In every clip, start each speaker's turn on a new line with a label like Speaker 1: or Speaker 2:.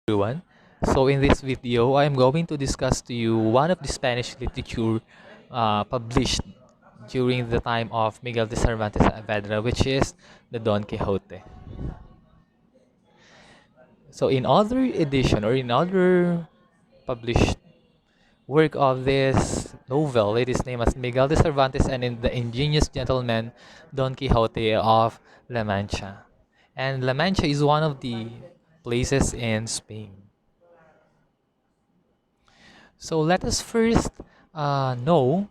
Speaker 1: Everyone. So in this video, I'm going to discuss to you one of the Spanish literature published during the time of Miguel de Cervantes Saavedra, which is the Don Quixote. So in other edition or in other published work of this novel, it is named as Miguel de Cervantes and in the Ingenious Gentleman Don Quixote of La Mancha. And La Mancha is one of the places in Spain. So let us first know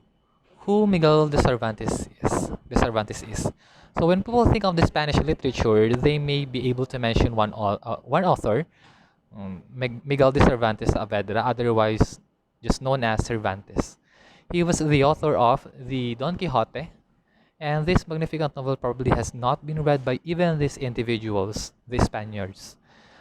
Speaker 1: who Miguel de Cervantes is. So when people think of the Spanish literature, they may be able to mention one author, Miguel de Cervantes Saavedra, otherwise just known as Cervantes. He was the author of the Don Quixote, and this magnificent novel probably has not been read by even these individuals, the Spaniards.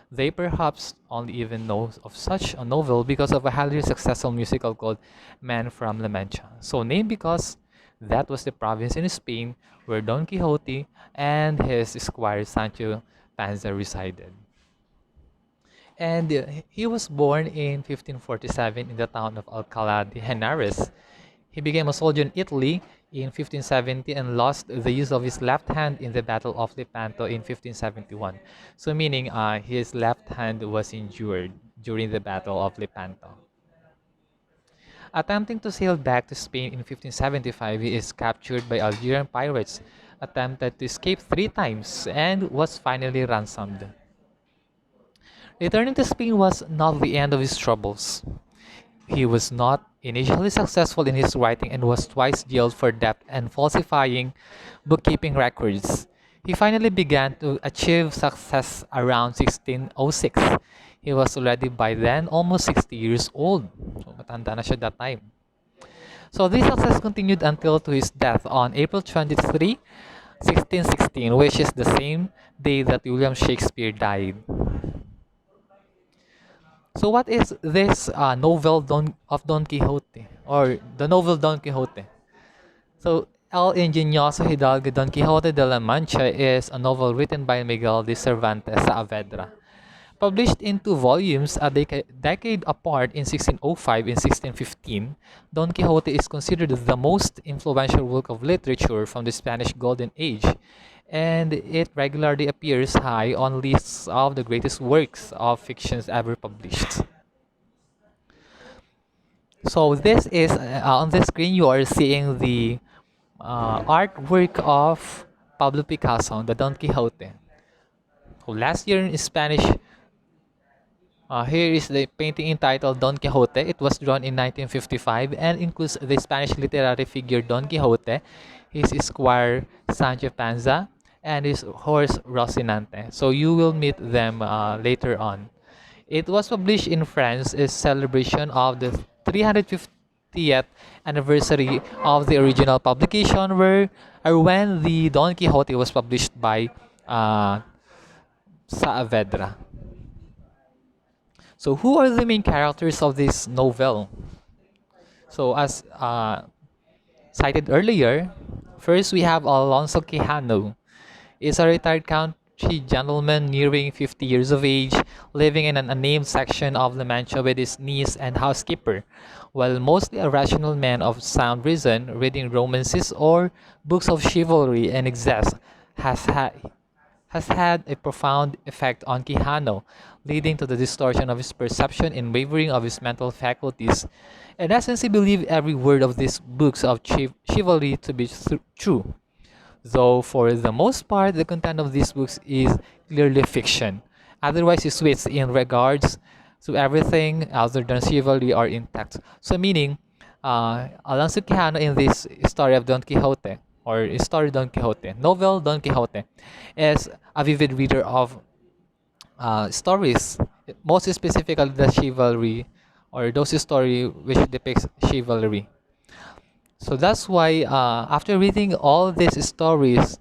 Speaker 1: They perhaps only even know of such a novel because of a highly successful musical called Man from La Mancha. So named because that was the province in Spain where Don Quixote and his squire Sancho Panza resided. And he was born in 1547 in the town of Alcalá de Henares. He became a soldier in Italy in 1570 and lost the use of his left hand in the Battle of Lepanto in 1571. So meaning his left hand was injured during the Battle of Lepanto. Attempting to sail back to Spain in 1575, he is captured by Algerian pirates, attempted to escape 3 times, and was finally ransomed. Returning to Spain was not the end of his troubles. He was not initially successful in his writing and was twice jailed for debt and falsifying bookkeeping records. He finally began to achieve success around 1606. He was already by then almost 60 years old. So matanda na siya that time. So this success continued until to his death on April 23, 1616, which is the same day that William Shakespeare died. So what is this novel of Don Quixote or the novel Don Quixote? So El Ingenioso Hidalgo Don Quixote de la Mancha is a novel written by Miguel de Cervantes Saavedra. Published in 2 volumes decade apart in 1605 and 1615, Don Quixote is considered the most influential work of literature from the Spanish Golden Age, and it regularly appears high on lists of the greatest works of fictions ever published. So this is on the screen you are seeing the artwork of Pablo Picasso, the Don Quixote. So last year in Spanish, here is the painting entitled Don Quixote. It was drawn in 1955 and includes the Spanish literary figure Don Quixote, his squire Sancho Panza, and his horse Rocinante. So you will meet them later on. It was published in France as celebration of the 350th anniversary of the original publication, where or when the Don Quixote was published by uh, Saavedra. So, who are the main characters of this novel? So, as cited earlier, first we have Alonzo Quijano. Is a retired country gentleman nearing 50 years of age, living in an unnamed section of La Mancha with his niece and housekeeper. While mostly a rational man of sound reason, reading romances or books of chivalry and excess has had has had a profound effect on Quijano, leading to the distortion of his perception and wavering of his mental faculties. In essence, he believed every word of these books of chivalry to be true, though for the most part, the content of these books is clearly fiction. Otherwise, his wits in regards to everything other than chivalry are intact. So, meaning, Alonso Quijano in this story of Don Quixote, or story Don Quixote, novel Don Quixote, is a vivid reader of stories, most specifically the chivalry, or those stories which depicts chivalry. So that's why after reading all these stories,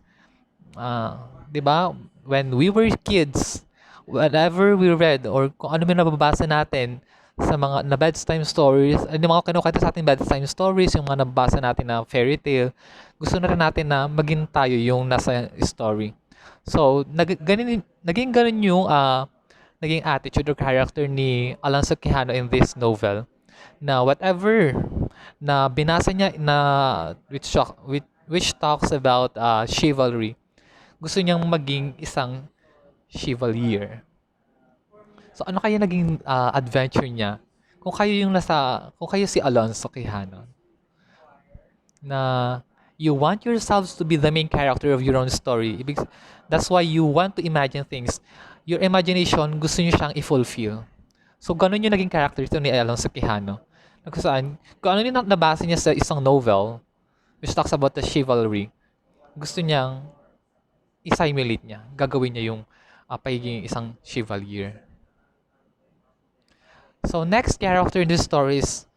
Speaker 1: 'di ba, when we were kids, whatever we read or kung ano man nababasa natin sa mga na bedtime stories, yung mga kinukwento sa ating bedtime stories, yung mga nabasa natin na fairy tale, gusto na rin natin na maging tayo yung nasa story. So, naging ganun yung naging attitude or character ni Alonzo Quijano in this novel na whatever na binasa niya na which talks about chivalry, gusto niyang maging isang chevalier. So ano kaya naging adventure niya? Kung kayo si Alonzo Quijano, na you want yourselves to be the main character of your own story. That's why you want to imagine things. Your imagination, gusto niyo siyang i-fulfill. So, ganun yung naging character ito ni Alonso Quijano. Kung saan, kung ano yung nabasa niya sa isang novel, which talks about the chivalry, gusto niyang i-simulate niya. Gagawin niya yung pagiging isang chevalier. So, next character in this story is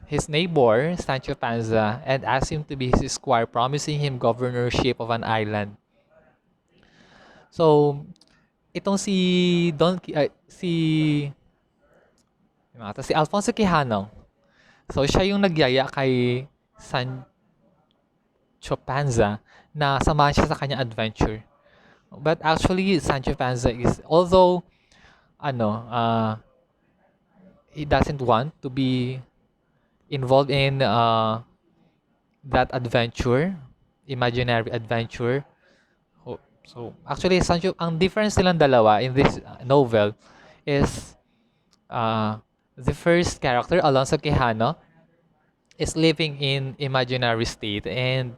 Speaker 1: his neighbor, Sancho Panza, and asked him to be his squire, promising him governorship of an island. So, itong si Don Qui- ay, si Alfonso Quijano. So, siya yung nagyaya kay Sancho Panza na samahan siya sa kanyang adventure. But actually, Sancho Panza is, although, ano, he doesn't want to be involved in that adventure, imaginary adventure. So, actually, ang difference nilang dalawa in this novel is the first character, Alonso Quijano, is living in imaginary state and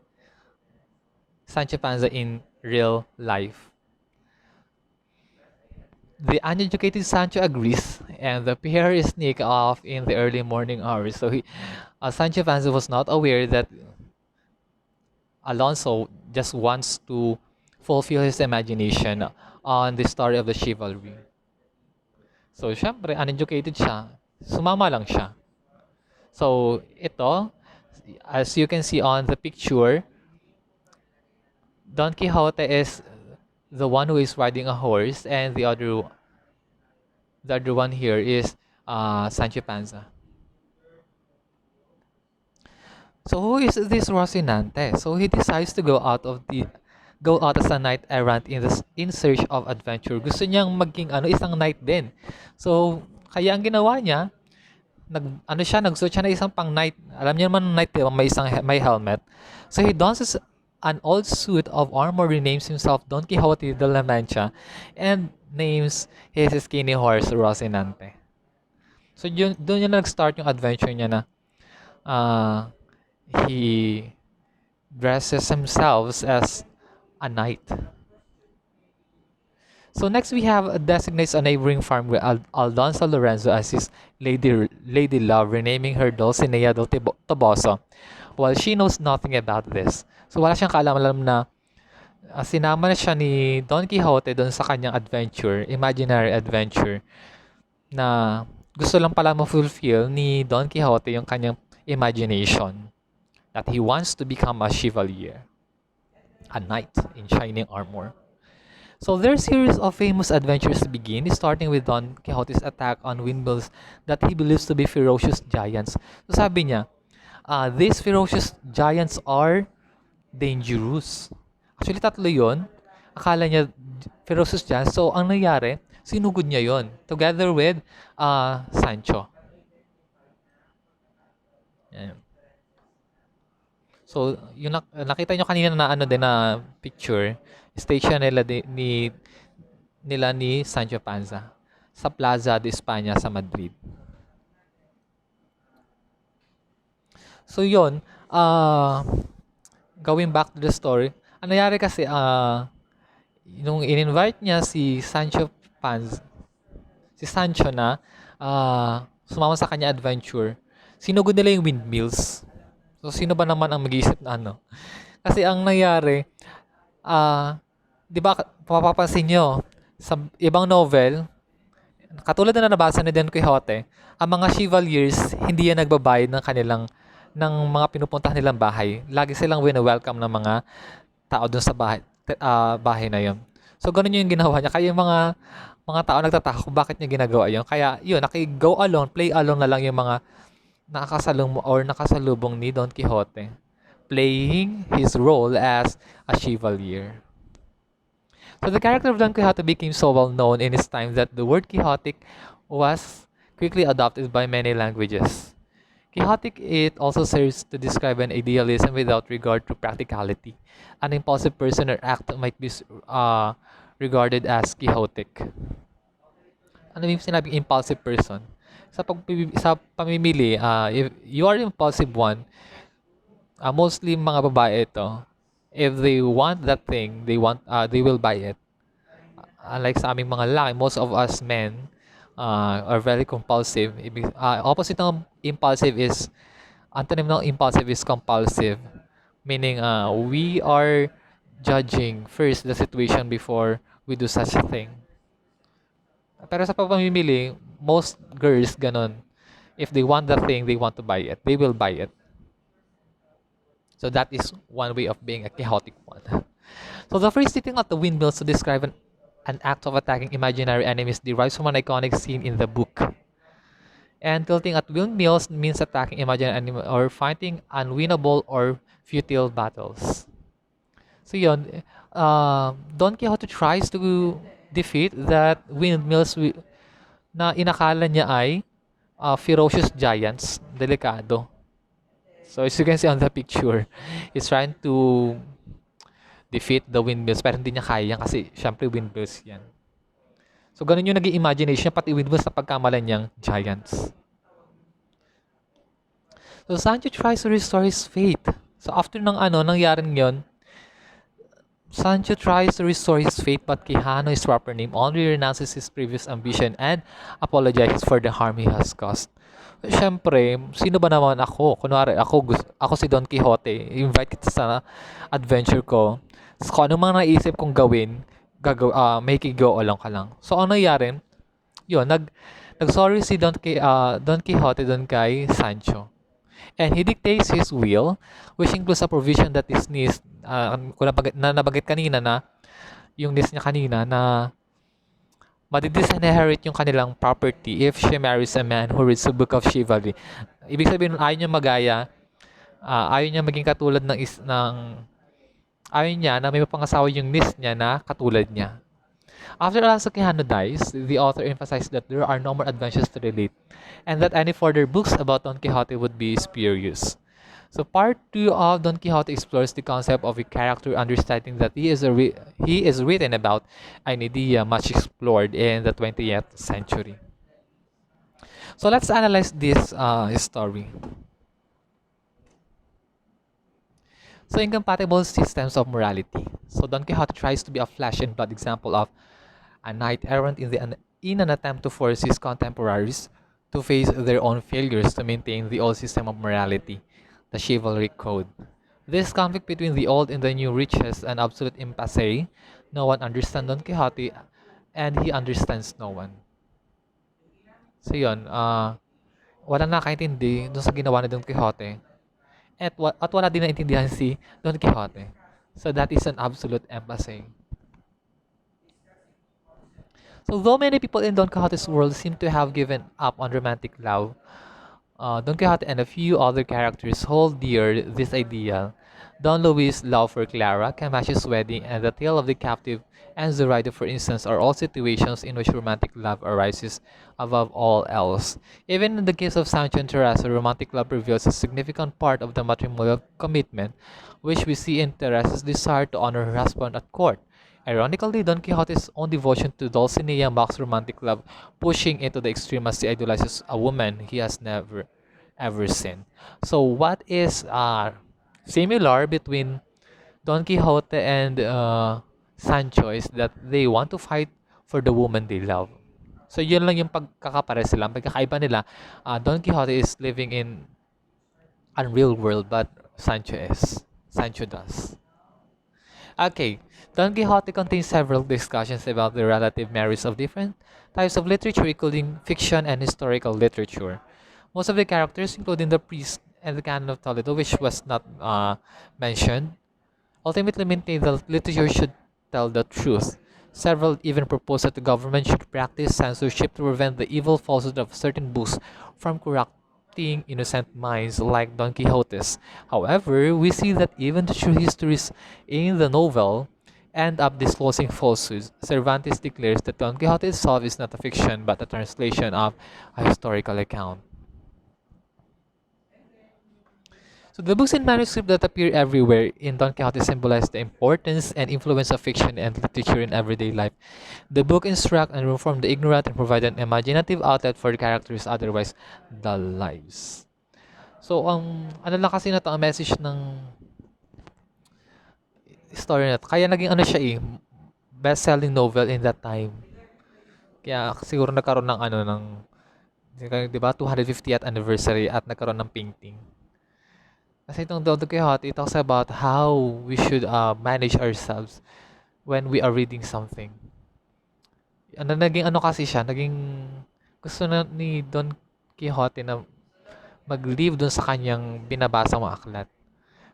Speaker 1: Sancho Panza in real life. The uneducated Sancho agrees, and the pair sneak off in the early morning hours. So Sancho Panza was not aware that Alonso just wants to fulfill his imagination on the story of the chivalry. So, syempre, uneducated siya. Sumama lang siya. So, ito, as you can see on the picture, Don Quixote is the one who is riding a horse, and the other one here is Sancho Panza. So who is this Rocinante? So he decides to go out as a knight errant in search of adventure. Gusto niyang maging isang knight din. So kaya ang ginawa niya, nagsuot siya ng isang pang knight. Alam niyo naman knight, diba? May helmet. So he dons an old suit of armor, renames himself Don Quixote de la Mancha, and names his skinny horse Rocinante. So doon niya nag-start yung adventure niya na uh, he dresses himself as a knight. So next we have designates a neighboring farm with Alonso Lorenzo as his lady love, renaming her Dulcinea del Toboso, while she knows nothing about this. So wala siyang kaalam-alam na sinama na siya ni Don Quixote doon sa kanyang adventure, imaginary adventure, na gusto lang pala ma-fulfill ni Don Quixote yung kanyang imagination, that he wants to become a chevalier, a knight in shining armor. So their series of famous adventures begin, starting with Don Quixote's attack on Windmills that he believes to be ferocious giants. So sabi niya, these ferocious giants are dangerous. Actually, tatlo yun. Akala niya ferocious giants. So ang nangyari, sinugod niya yon together with Sancho. Yan. So, yung nakita nyo kanina na na picture, station nila ni Sancho Panza sa Plaza de España sa Madrid. So, yun, going back to the story, ang nangyari kasi, nung in-invite niya si Sancho na sumama sa kanya adventure, sinugod nila yung Windmills. So, sino ba naman ang mag-iisip na ano? Kasi ang nangyari, di ba, papapansin nyo, sa ibang novel, katulad na nabasa ni Don Quixote, ang mga chevaliers, hindi yan nagbabayad ng mga pinupuntahan nilang bahay. Lagi silang wina-welcome ng mga tao dun sa bahay na yon. So, ganun yung ginawa niya. Kaya yung mga tao nagtataka kung bakit niya ginagawa yun. Kaya, yun, go along, play along na lang yung mga nakasalubong ni Don Quixote, playing his role as a chevalier. So the character of Don Quixote became so well known in his time that the word Quixotic was quickly adopted by many languages. Quixotic it also serves to describe an idealism without regard to practicality. An impulsive person or act might be regarded as Quixotic. Ano yung sinabing impulsive person? Sa pamimili, if you are impulsive one, mostly mga babae ito, if they want that thing, they will buy it. Unlike sa aming mga lalaki, most of us men are very compulsive. Opposite ng impulsive is, antonym ng impulsive is compulsive. Meaning, we are judging first the situation before we do such a thing. Pero sa pamimili, most girls ganon. If they want the thing, they want to buy it. They will buy it. So that is one way of being a chaotic one. So the phrase sitting at the windmills to describe an act of attacking imaginary enemies derives from an iconic scene in the book. And tilting at windmills means attacking imaginary enemies or fighting unwinnable or futile battles. So yun, Don Quixote tries to defeat that na inakala niya ay ferocious giants, delikado. So as you can see on the picture, he's trying to defeat the windmills pero hindi niya kaya yan kasi syempre windmills yan. So ganun yung naging imagination niya, pati windmills na pagkamalan niyang giants. So Sancho tries to restore his faith. So after nangyaring yon, Sancho tries to restore his faith but Quijano, his proper name, only renounces his previous ambition and apologizes for the harm he has caused. Siyempre, sino ba naman ako? Kunwari, ako si Don Quixote. Invite kita sa adventure ko. So, kung ano mga naisip kong gawin, make it go along ka lang. So, ano nangyari? Yun, nag-sorry si Don Quixote doon kay Sancho. And he dictates his will, which includes a provision that is niece, kung nabanggit kanina na, yung niece niya kanina na madidisinherit yung kanilang property if she marries a man who reads the book of chivalry. Ibig sabihin, ayaw niya magaya, ayaw niya maging katulad ayaw niya na may mapangasawa yung niece niya na katulad niya. After Alonzo Quijano dies, the author emphasized that there are no more adventures to relate, and that any further books about Don Quixote would be spurious. So part 2 of Don Quixote explores the concept of a character understanding that he is written about, an idea much explored in the 20th century. So let's analyze this story. So incompatible systems of morality. So Don Quixote tries to be a flesh and blood example of a knight errant in an attempt to force his contemporaries to face their own failures to maintain the old system of morality, the chivalry code. This conflict between the old and the new reaches an absolute impasse. No one understands Don Quixote and he understands no one. So yun, walang nakaintindi dun sa ginawa ni Don Quixote at wala din naintindihan si Don Quixote. So that is an absolute impasse. So though many people in Don Quixote's world seem to have given up on romantic love, Don Quixote and a few other characters hold dear this ideal. Don Luis' love for Clara, Camacho's wedding, and the tale of the captive and Zoraida, for instance, are all situations in which romantic love arises above all else. Even in the case of Sancho and Teresa, romantic love reveals a significant part of the matrimonial commitment, which we see in Teresa's desire to honor her husband at court. Ironically, Don Quixote's own devotion to Dulcinea mocks romantic love, pushing it to the extreme as he idolizes a woman he has never ever seen. So, what is similar between Don Quixote and Sancho is that they want to fight for the woman they love. So, yun lang yung pagkakapares sila. Pagkakaiba nila, Don Quixote is living in unreal world, but Sancho does. Okay, Don Quixote contains several discussions about the relative merits of different types of literature, including fiction and historical literature. Most of the characters, including the priest and the canon of Toledo, which was not mentioned, ultimately maintain that literature should tell the truth. Several even propose that the government should practice censorship to prevent the evil falsehood of certain books from corrupting innocent minds like Don Quixote's. However, we see that even the true histories in the novel end up disclosing falsehoods. Cervantes declares that Don Quixote itself is not a fiction but a translation of a historical account. So the books and manuscripts that appear everywhere in Don Quixote symbolize the importance and influence of fiction and literature in everyday life. The book instruct and inform the ignorant and provide an imaginative outlet for the characters otherwise dull lives. So, ano lang kasi na to, ang message ng story na to. Kaya naging ano siya best-selling novel in that time. Kaya siguro nagkaroon ng ano, ng, di ba, 250th anniversary at nagkaroon ng painting. Kasi itong Don Quixote, it talks about how we should manage ourselves when we are reading something. Ano, naging ano kasi siya, naging gusto na ni Don Quixote na mag-live dun sa kanyang binabasa mga aklat.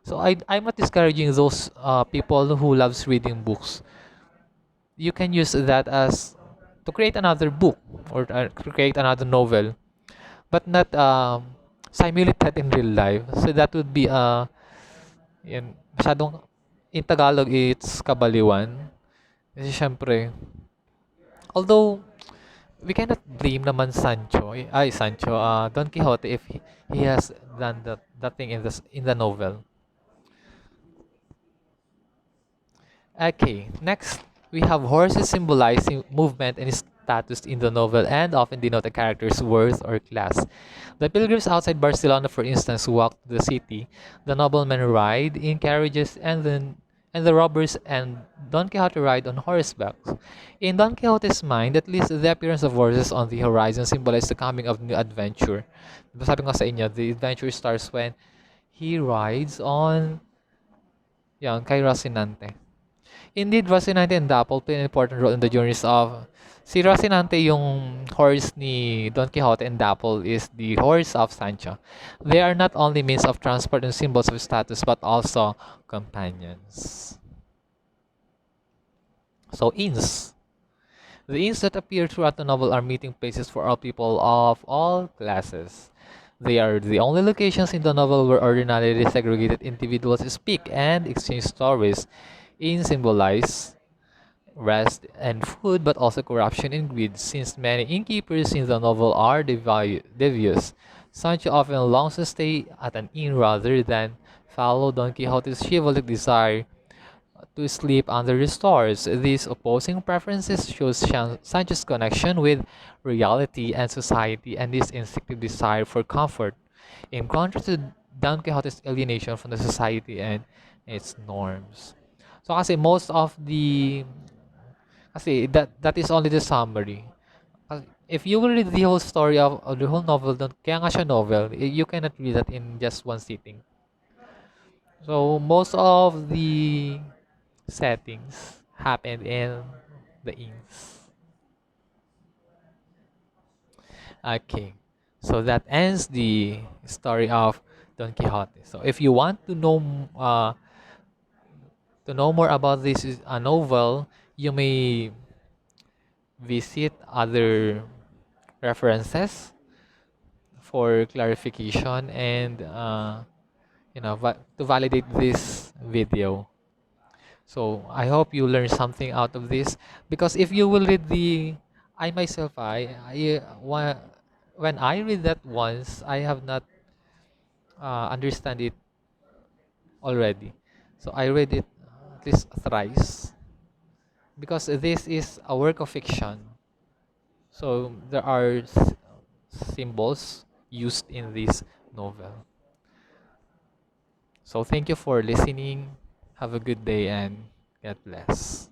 Speaker 1: So I'm not discouraging those people who loves reading books. You can use that as to create another book or to create another novel, but not simulate that in real life. So that would be yan, masyadong in Tagalog it's kabaliwan. Kasi syempre, although we cannot blame naman Sancho, Don Quixote if he has done that thing in the novel. Okay, next we have horses symbolizing movement and status in the novel and often denote a character's worth or class. The pilgrims outside Barcelona, for instance, walk to the city. The noblemen ride in carriages, and the robbers and Don Quixote ride on horseback. In Don Quixote's mind, at least the appearance of horses on the horizon symbolizes the coming of new adventure. Diba sabi ko sa inyo, the adventure starts when he rides on yan, kay Rocinante. Indeed, Rocinante and Dapple play an important role in the journeys of... Si Rocinante yung horse ni Don Quixote and Dapple is the horse of Sancho. They are not only means of transport and symbols of status but also companions. So, inns. The inns that appear throughout the novel are meeting places for all people of all classes. They are the only locations in the novel where ordinarily segregated individuals speak and exchange stories. Inns symbolize rest and food, but also corruption and greed, since many innkeepers in the novel are devious. Sancho often longs to stay at an inn rather than follow Don Quixote's chivalric desire to sleep under the stars. These opposing preferences shows Sancho's connection with reality and society and his instinctive desire for comfort, in contrast to Don Quixote's alienation from the society and its norms. So kasi most of the kasi that is only the summary. If you will read the whole story of the whole novel, kaya nga siya novel, you cannot read that in just one sitting. So most of the settings happened in the inns. Okay, so that ends the story of Don Quixote. So if you want to know more about this novel, you may visit other references for clarification and to validate this video. So I hope you learn something out of this, because if you will read the I myself when I read that once, I have not understand it already. So I read it at least thrice, because this is a work of fiction. So there are symbols used in this novel. So thank you for listening. Have a good day and God bless.